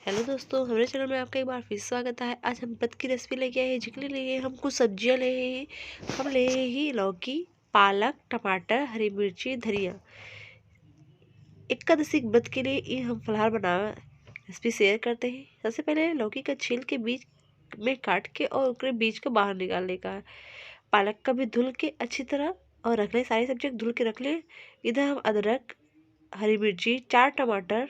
Hello दोस्तों, हमारे channel में आपका एक बार फिर स्वागत है। आज हम व्रत की रेसिपी लेके आए हैं। जिसके लिए हम कुछ सब्जियां ले हैं। हम ले ही लौकी, पालक, टमाटर, हरी मिर्ची, धनिया। एकादशी व्रत के लिए ये हम फलाहार बना रेसिपी शेयर करते हैं। सबसे पहले लौकी का छील के बीच में काट के और उसके बीज को बाहर निकालने का है। पालक का भी धुल के अच्छी तरह और रख ले। सारी सब्जियां धुल के रख ले। इधर हम अदरक, हरी मिर्ची, 4 टमाटर,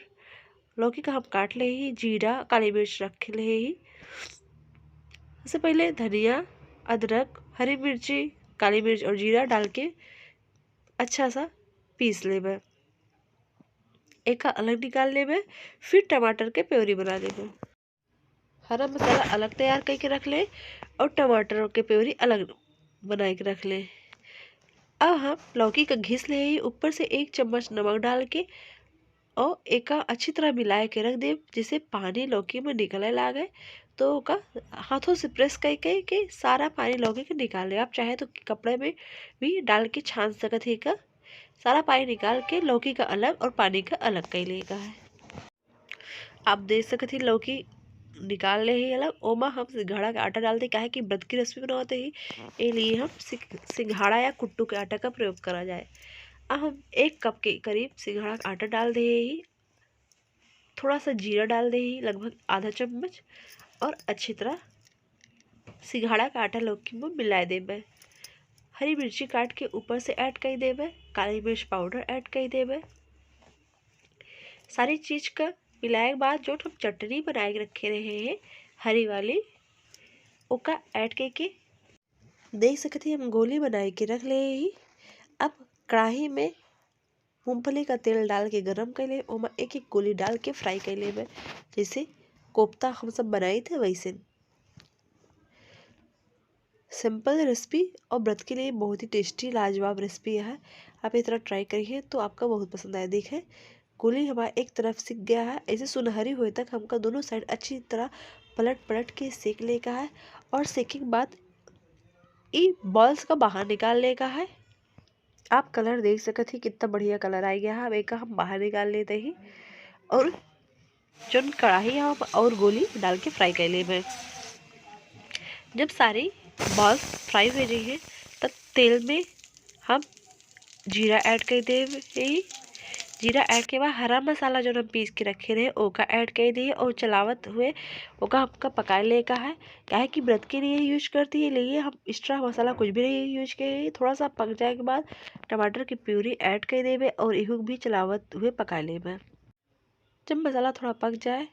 लौकी का हम काट ले ही, जीरा, काली मिर्च रख ले ही। सबसे पहले धनिया, अदरक, हरी मिर्ची, काली मिर्च और जीरा डाल के अच्छा सा पीस लेबे। एक का अलग निकाल लेबे। फिर टमाटर के प्योरी बना लेबे। हरा मसाला अलग तैयार करके रख ले और टमाटर के प्योरी अलग बना के रख ले। अब हम लौकी का घिस ले ही, ऊपर से 1 चम्मच नमक डाल के और एक अच्छी तरह मिला के रख दे, जिससे पानी लौकी में निकले लागे। तो का हाथों से प्रेस कर के सारा पानी लौकी के निकाल ले। आप चाहे तो कपड़े में भी डाल के छान सकत ही का। सारा पानी निकाल के लौकी का अलग और पानी का अलग कर लेगा है। आप देख सकत ही लौकी निकाल ले ही अलग। ओमा हम सिंघाड़ा का आटा डालते, काहे कि व्रत की रेसिपी बनाते ही ए लिए हम सिंघाड़ा या कुट्टू के आटा का प्रयोग करा जाए। अब हम 1 कप के करीब सिंघाड़ा का आटा डाल दे ही। थोड़ा सा जीरा डाल दे ही, लगभग आधा चम्मच, और अच्छी तरह सिंघाड़ा का आटा लौकी में मिला देबे। हरी मिर्ची काट के ऊपर से ऐड कर देबे। काली मिर्च पाउडर ऐड कर देबे। सारी चीज का मिलाए के बाद जो हम चटनी बनाए के रखे रहे हैं हरी वाली, ओका ऐड करके देख सकते हैं हम गोली बनाए के रख ले ही। अब कढ़ाई में मूंगफली का तेल डाल के गरम कर ले। ओमा 1-1 गोली डाल के फ्राई कर लेबे, जैसे कोफ्ता हम सब बनाए थे वैसे। सिंपल रेसिपी और व्रत के लिए बहुत ही टेस्टी लाजवाब रेसिपी है। आप इस तरह ट्राई करिए तो आपका बहुत पसंद आए। देखें गोली हमारा एक तरफ सिक गया है। ऐसे सुनहरी हुए तक हमका दोनों साइड अच्छी तरह पलट पलट के सेक ले का है। और सेकने के बाद ये बॉल्स का बाहर निकाल ले का है। आप कलर देख सकते ही कितना बढ़िया कलर आ गया है। अब एक हम बाहर निकाल लेते ही और जो कढ़ाई है और गोली डाल के फ्राई कर ले। जब सारी बॉल्स फ्राई हो रही है तब तेल में हम जीरा ऐड कर देंगे। जीरा ऐड के बाद हरा मसाला जो हम पीस के रखे रहे ओका ऐड कर दिए और चलावत हुए ओका हमका पका ले का है। क्या है कि व्रत के लिए यूज करती है, लिए हम एक्स्ट्रा मसाला कुछ भी नहीं यूज करे। थोड़ा सा पक जाए के बाद टमाटर की प्यूरी ऐड कर देवे और इहू भी चलावत हुए पका लेवे। जब मसाला थोड़ा पक जाए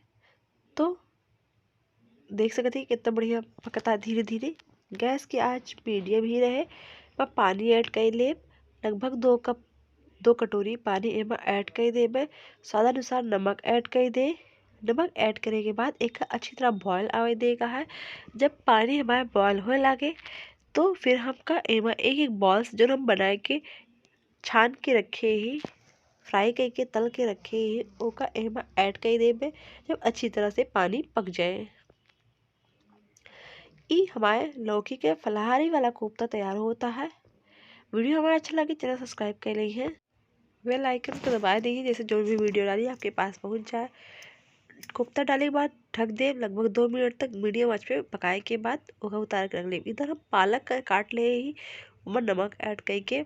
तो देख सकते हैं कितना बढ़िया पकता। धीरे धीरे गैस की आंच मीडियम ही रहे। मैं पानी ऐड कर ले। लगभग 2 कटोरी पानी एमा ऐड कर देबे। स्वाद अनुसार नमक ऐड कर दे। नमक ऐड करे के बाद एक अच्छी तरह बॉयल आवे देगा है। जब पानी हमारे बॉयल होने लगे तो फिर हमका एमा 1-1 बॉल्स जो हम बनाए के छान के रखे ही, फ्राई करके तल के रखे ही, ओका एमा ऐड कर देबे। जब अच्छी तरह से पानी पक जाए ई हमारे लौकी के फलाहारी वाला कोफ्ता तैयार होता है। वीडियो हमारा अच्छा लगे चैनल सब्सक्राइब कर ली है। बेल आइकन को दबा दीजिए, जैसे जो भी वीडियो डाली आपके पास पहुंच जाए। कोफ्ता डालने के बाद ढक दे। लगभग 2 मिनट तक मीडियम आंच पे पकाए के बाद वह उतार कर रख ले। इधर हम पालक का काट ले ही, उमर नमक ऐड करके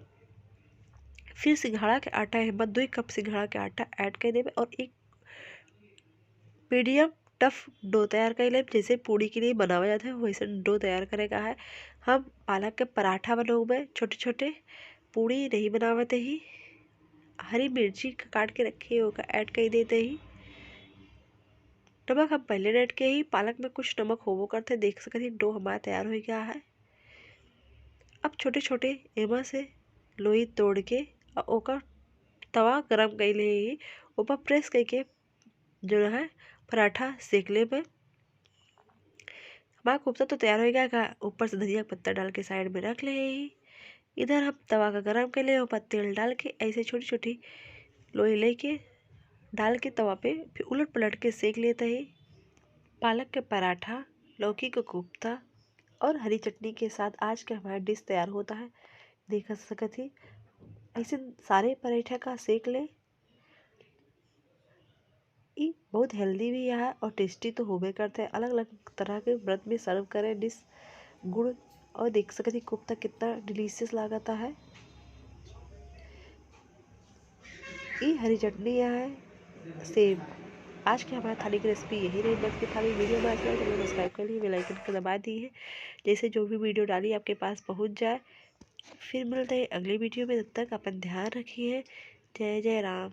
फिर सिंघाड़ा के आटा है 2 कप सिंघाड़ा के आटा ऐड कर देवे और एक मीडियम टफ डो तैयार कर ले। जैसे पूड़ी के लिए बनावा जाता है वैसे डो तैयार करेगा है। हम पालक के पराठा बनाओगे छोटे छोटे, पूड़ी नहीं बनावते ही। हरी मिर्ची काट के रखे होगा ऐड कर देते ही। नमक हम पहले ऐड के ही, पालक में कुछ नमक होवो करते। देख सकते डो हमारा तैयार हो गया है। अब छोटे छोटे एमा से लोई तोड़ के और ओकर तवा गरम कर ले ही, ऊपर प्रेस करके जो है पराठा सेक ले में। हमारा कोफ्ता तो तैयार हो गया का। ऊपर से धनिया पत्ता डाल के साइड में रख ले ही। इधर हम तवा का गरम कर ले, ऊपर तेल डाल के ऐसे छोटी छोटी लोई लेके डाल के तवा पे फिर उलट पलट के सेक लेते ही। पालक के पराठा, लौकी का कोफ्ता और हरी चटनी के साथ आज का हमारा डिश तैयार होता है। देख सकते ही ऐसे सारे पराठा का सेक ले। ये बहुत हेल्दी भी है और टेस्टी तो होबे करते हैं। अलग अलग तरह के व्रत में सर्व करें डिश गुड़। और देख सकते कोफ्ता कितना डिलीशियस लागता है। ये हरी चटनी है सेब। आज की हमारे थाली की रेसिपी यही रही। बस की थाली वीडियो में अच्छा लगे तो सब्सक्राइब कर लीजिए, बेल आइकन को दबा दी है, जैसे जो भी वीडियो डाली आपके पास पहुंच जाए। फिर मिलते हैं अगली वीडियो में, तब तक अपन ध्यान रखिए। जय जय राम।